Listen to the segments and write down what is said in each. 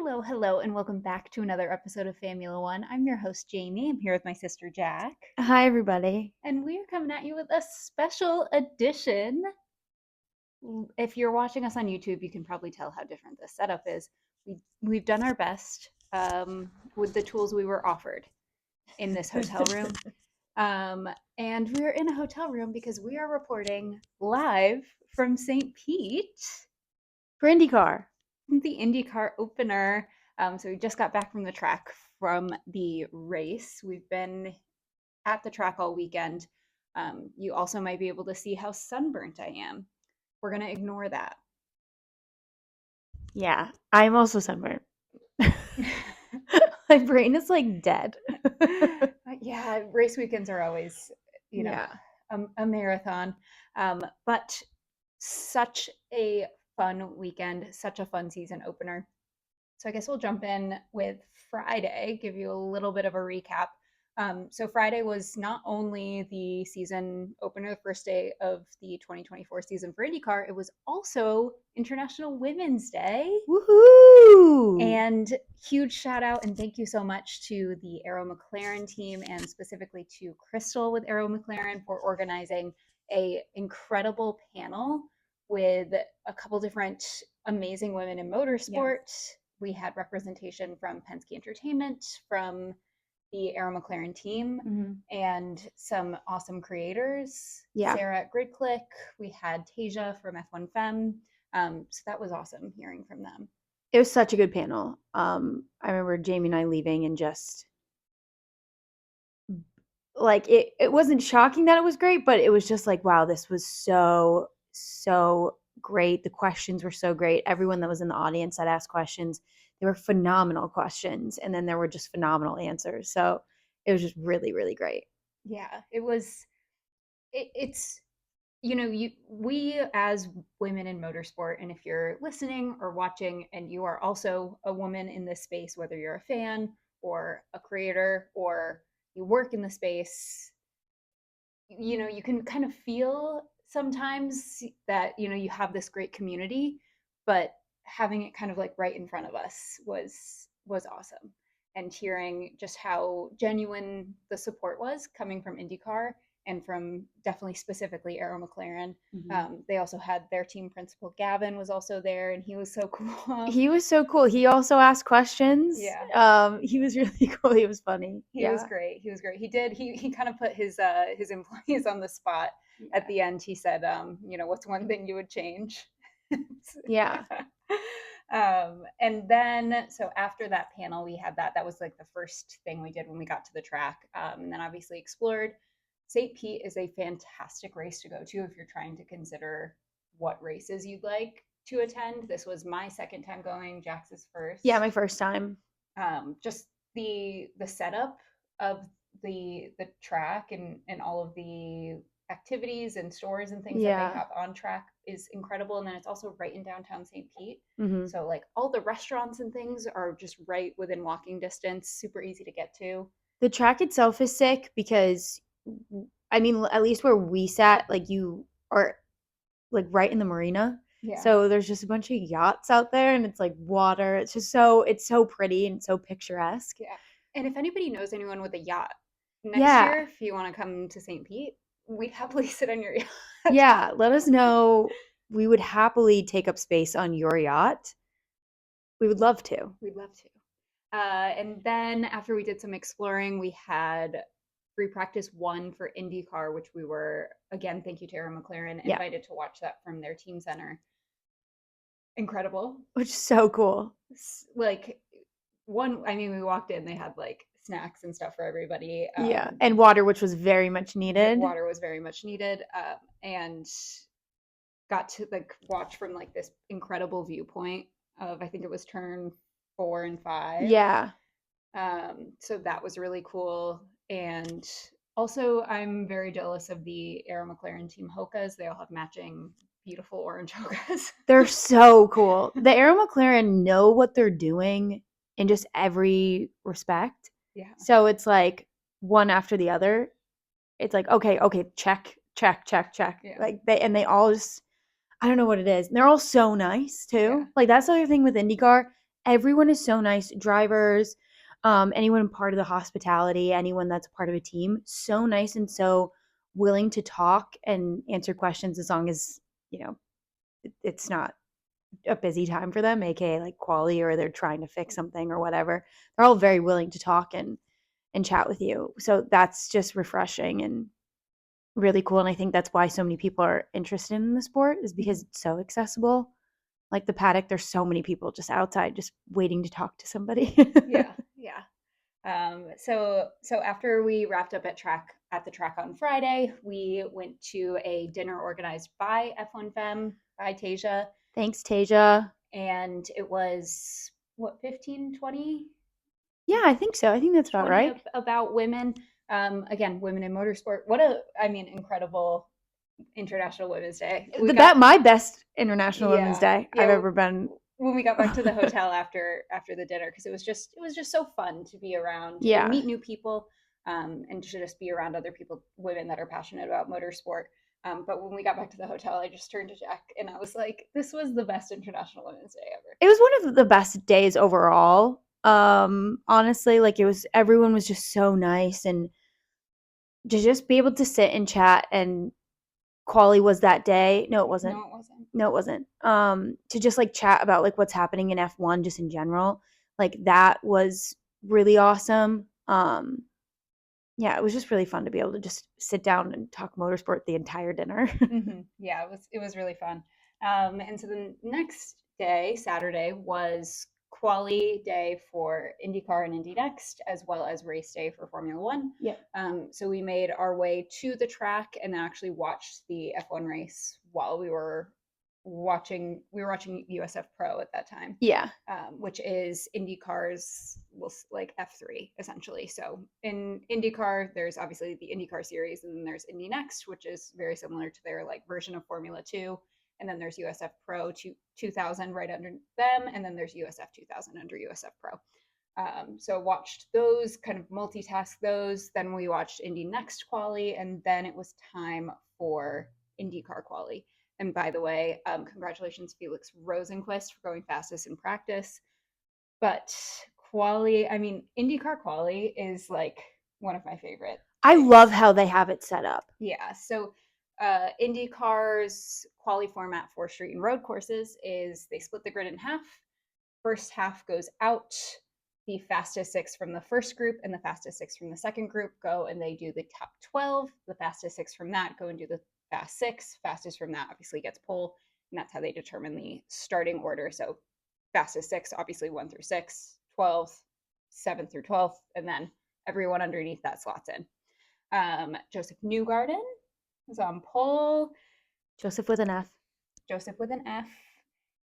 Hello, and welcome back to another episode of Formula One. I'm your host, Jamie. I'm here with my sister, Jack. Hi, everybody. And we are coming at you with a special edition. If you're watching us on YouTube, you can probably tell how different this setup is. We've done our best with the tools we were offered in this hotel room. And we're in a hotel room because we are reporting live from St. Pete. For IndyCar. The IndyCar opener. So we just got back from the track from the race. We've been at the track all weekend. You also might be able to see how sunburnt I am. We're going to ignore that. Yeah, I'm also sunburned. My brain is like dead. Yeah, race weekends are always, a marathon. But such a fun weekend, such a fun season opener. So I guess we'll jump in with Friday, give you a little bit of a recap. So Friday was not only the season opener, the first day of the 2024 season for IndyCar, it was also International Women's Day. Woohoo! And huge shout out and thank you so much to the Arrow McLaren team and specifically to Crystal with Arrow McLaren for organizing a incredible panel with a couple different amazing women in motorsport. Yeah. We had representation from Penske Entertainment, from the Arrow McLaren team, and some awesome creators. Yeah. Sarah at GridClick. We had Tasia from F1 Femme. So that was awesome hearing from them. It was such a good panel. I remember Jamie and I leaving and just like it wasn't shocking that it was great, but it was just like, wow, this was so great. The questions were so great. Everyone that was in the audience that asked questions, they were phenomenal questions, and then there were just phenomenal answers. So it was just really, really great. Yeah, it was. It's we as women in motorsport, and if you're listening or watching and you are also a woman in this space, whether you're a fan or a creator or you work in the space, you can kind of feel sometimes that you have this great community, but having it kind of like right in front of us was awesome. And hearing just how genuine the support was coming from IndyCar and from definitely specifically Arrow McLaren. They also had their team principal Gavin was also there, and he was so cool. He was so cool. He also asked questions. Yeah. He was really cool. He was funny. He was great. He kind of put his employees on the spot. Yeah. At the end, he said, what's one thing you would change? Yeah. And then, so after that panel, we had that was like the first thing we did when we got to the track. And then obviously explored. St. Pete is a fantastic race to go to if you're trying to consider what races you'd like to attend. This was my second time going, Jax's first. Yeah, my first time. Just the setup of the track and all of the activities and stores and things that they have on track is incredible. And then it's also right in downtown St. Pete. So like all the restaurants and things are just right within walking distance, super easy to get to. The track itself is sick because, I mean, at least where we sat, like you are like right in the marina. Yeah. So there's just a bunch of yachts out there and it's like water. It's just it's so pretty and so picturesque. Yeah. And if anybody knows anyone with a yacht next year, if you want to come to St. Pete, we'd happily sit on your yacht. Yeah. Let us know. We would happily take up space on your yacht. We would love to. We'd love to. And then after we did some exploring, we had free practice 1 for IndyCar, which we were, again, thank you to Arrow McLaren, invited to watch that from their team center. Incredible. Which is so cool. Like, we walked in, they had like snacks and stuff for everybody. And water, which was very much needed. Water was very much needed. And got to like watch from like this incredible viewpoint of, I think it was turn 4 and 5. Yeah. So that was really cool. And also I'm very jealous of the Arrow McLaren team Hokas. They all have matching beautiful orange Hokas. They're so cool. The Arrow McLaren know what they're doing in just every respect. Yeah. So it's like one after the other. It's like, okay, check. Yeah. Like they all just, I don't know what it is. And they're all so nice too. Yeah. Like that's the other thing with IndyCar. everyone is so nice. Drivers, anyone part of the hospitality, anyone that's part of a team, so nice and so willing to talk and answer questions as long as, you know, it's not a busy time for them, aka like quali or they're trying to fix something or whatever. They're all very willing to talk and chat with you. So that's just refreshing and really cool. And I think that's why so many people are interested in the sport is because it's so accessible. Like the paddock, there's so many people just outside just waiting to talk to somebody. Yeah, yeah. So after we wrapped up at the track on Friday, we went to a dinner organized by F1 Femme by Tasia, Thanks, Tasia. and it was what 15, 20, Yeah, I think so. I think that's about 20 right. about women. Again, women in motorsport. I mean, incredible International Women's Day. We got My best International Women's Yeah, Day I've yeah. ever been. When we got back to the hotel after the dinner, because it was just so fun to be around and Yeah. meet new people, and to just be around other people, women that are passionate about motorsport. But when we got back to the hotel, I just turned to Jack and I was like, "This was the best International Women's Day ever." It was one of the best days overall. Honestly, like everyone was just so nice and to just be able to sit and chat and quali was that day. No, it wasn't. No, it wasn't. No, it wasn't. To just like chat about like what's happening in F1 just in general. Like that was really awesome. Yeah, it was just really fun to be able to just sit down and talk motorsport the entire dinner. Yeah, it was really fun. And so the next day, Saturday, was quali day for IndyCar and Indy Next, as well as race day for Formula One. Yeah. So we made our way to the track and then actually watched the F1 race while we were watching USF Pro at that time, Yeah. which is IndyCar's like F3 essentially. So in IndyCar, there's obviously the IndyCar series, and then there's Indy Next, which is very similar to their like version of Formula 2. And then there's USF Pro 2000 right under them, and then there's USF 2000 under USF Pro. So watched those, kind of multitask those. Then we watched Indy Next quali, and then it was time for IndyCar quali. And by the way, congratulations, Felix Rosenquist, for going fastest in practice. But quali, I mean, IndyCar quali is like one of my favorite I things. love how they have it set up. Yeah. So IndyCar's quali format for street and road courses is they split the grid in half. First half goes out. The fastest six from the first group and the fastest six from the second group go and they do the top 12. The fastest six from that go and do the fast six. Fastest from that obviously gets pole. And that's how they determine the starting order. So fastest six, obviously 1 through 6, 12, 7 through 12, and then everyone underneath that slots in. Josef Newgarden was on pole. Joseph with an F. Joseph with an F.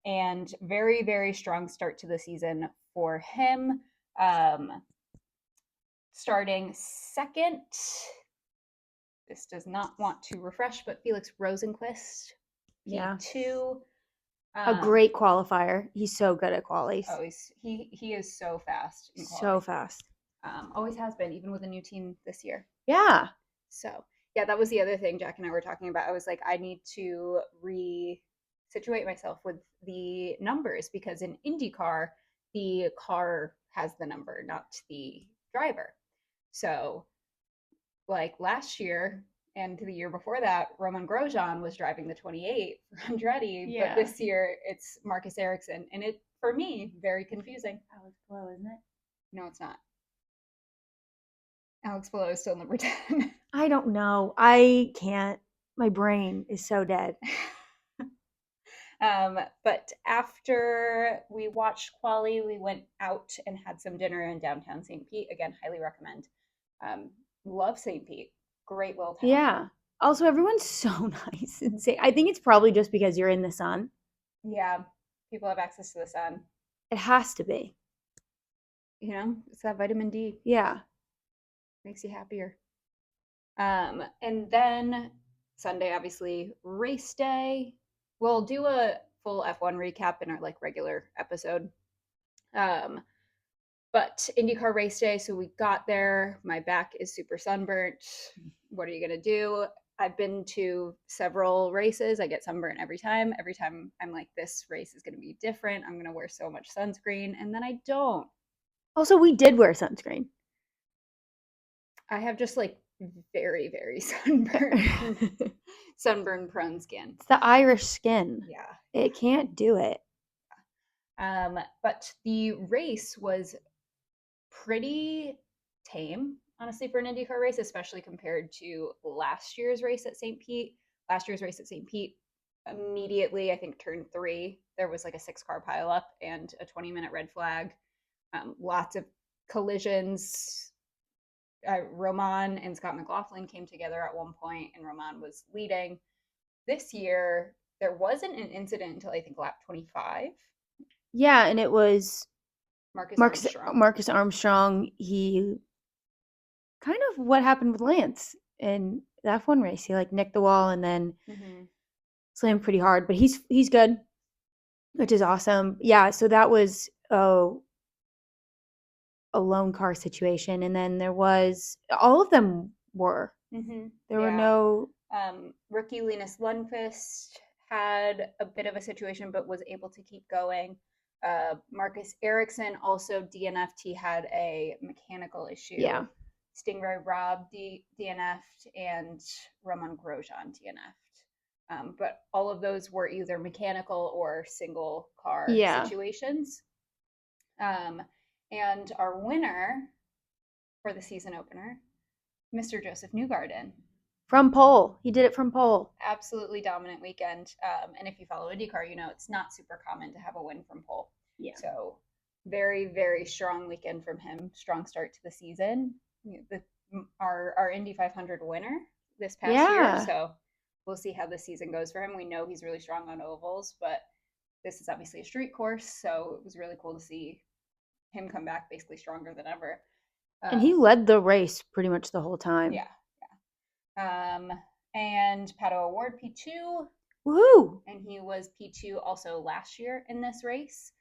And very, very strong start to the season for him. Starting second, this does not want to refresh, but Felix Rosenquist, Yeah. P2. A great qualifier. He's so good at qualies. Oh, he is so fast. So fast. Always has been, even with a new team this year. Yeah. So yeah, that was the other thing Jack and I were talking about. I was like, I need to situate myself with the numbers because in IndyCar, the car has the number, not the driver. So like last year and the year before that, Roman Grosjean was driving the 28 for Andretti, Yeah. but this year it's Marcus Ericsson, and it for me very confusing. Alex Blow, isn't it? No, it's not. Alex Below is still number 10. I don't know. I can't. My brain is so dead. But after we watched quali, we went out and had some dinner in downtown St. Pete. Again, highly recommend. Love St. Pete. Great little town. Yeah. Also, everyone's so nice and say. I think it's probably just because you're in the sun. Yeah, people have access to the sun. It has to be. You know, it's that vitamin D. Yeah. Makes you happier. And then Sunday, obviously, race day. We'll do a full F1 recap in our like regular episode. But IndyCar race day, so we got there. My back is super sunburnt. What are you gonna do? I've been to several races. I get sunburn every time. Every time I'm like, this race is going to be different. I'm going to wear so much sunscreen. And then I don't. Also, we did wear sunscreen. I have just like very, very sunburn, sunburn prone skin. It's the Irish skin. Yeah. It can't do it. But the race was pretty tame, honestly, for an IndyCar race, especially compared to last year's race at St. Pete. Last year's race at St. Pete, immediately, I think turn 3, there was like a 6-car pileup and a 20-minute red flag. Lots of collisions. Roman and Scott McLaughlin came together at one point, and Roman was leading. This year, there wasn't an incident until I think lap 25. Yeah, and it was Marcus Armstrong. Marcus Armstrong. He kind of what happened with Lance in that F1 race. He like nicked the wall and then slammed pretty hard, but he's good, which is awesome. Yeah, so that was a lone car situation, and then there was all of them were. There were no. Rookie Linus Lundqvist had a bit of a situation, but was able to keep going. Marcus Ericsson also DNF'd. He had a mechanical issue. Yeah. Stingray Robb DNF'd, and Roman Grosjean DNF'd. But all of those were either mechanical or single car situations. And our winner for the season opener, Mr. Josef Newgarden. From pole. He did it from pole. Absolutely dominant weekend. And if you follow IndyCar, you know it's not super common to have a win from pole. Yeah. So very, very strong weekend from him. Strong start to the season. Our Indy 500 winner this past year. So we'll see how the season goes for him. We know he's really strong on ovals, but this is obviously a street course. So it was really cool to see him come back basically stronger than ever. And he led the race pretty much the whole time. Yeah. And Pato O'Ward P2. Woohoo! And he was P2 also last year in this race.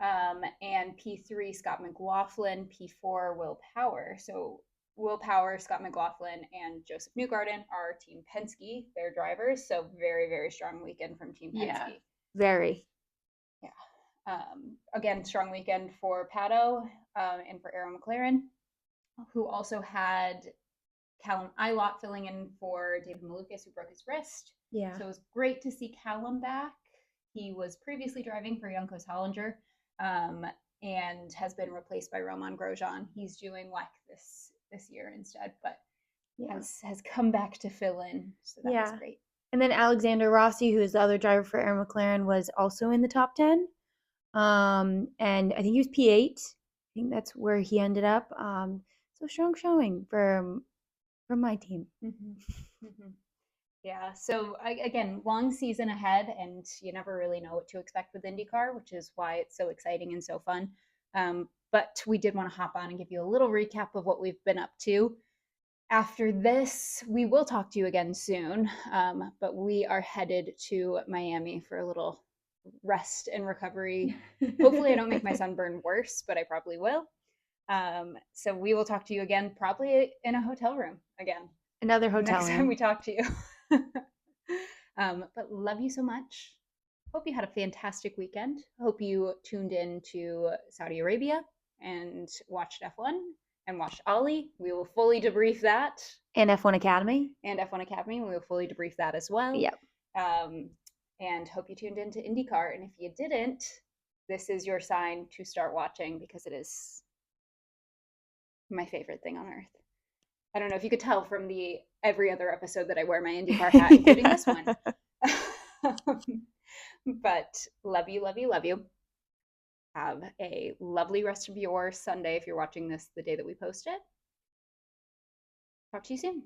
And P3 Scott McLaughlin, P4 Will Power. So Will Power, Scott McLaughlin, and Josef Newgarden are Team Penske, their drivers. So very, very strong weekend from Team Penske. Yeah, very. Yeah. Again, strong weekend for Pato and for Arrow McLaren, who also had Callum Ilott filling in for David Malukas, who broke his wrist. Yeah. So it was great to see Callum back. He was previously driving for Jankos Hollinger and has been replaced by Roman Grosjean. He's doing WEC this year instead, but has come back to fill in. So that was great. And then Alexander Rossi, who is the other driver for Arrow McLaren, was also in the top 10. And I think he was P8. I think that's where he ended up. So strong showing from my team. Yeah, so again, long season ahead, and you never really know what to expect with IndyCar, which is why it's so exciting and so fun. But we did want to hop on and give you a little recap of what we've been up to. After this, we will talk to you again soon, but we are headed to Miami for a little rest and recovery. Hopefully I don't make my sunburn worse, but I probably will. So we will talk to you again, probably in a hotel room again. Another hotel next room. Time we talk to you. But love you so much. Hope you had a fantastic weekend. Hope you tuned in to Saudi Arabia and watched F1 and watched Ollie. We will fully debrief that. And F1 Academy. We will fully debrief that as well. Yep. And hope you tuned into IndyCar. And if you didn't, this is your sign to start watching, because it is my favorite thing on earth. I don't know if you could tell from every other episode that I wear my IndyCar hat, including this one. But love you, love you, love you. Have a lovely rest of your Sunday if you're watching this the day that we post it. Talk to you soon.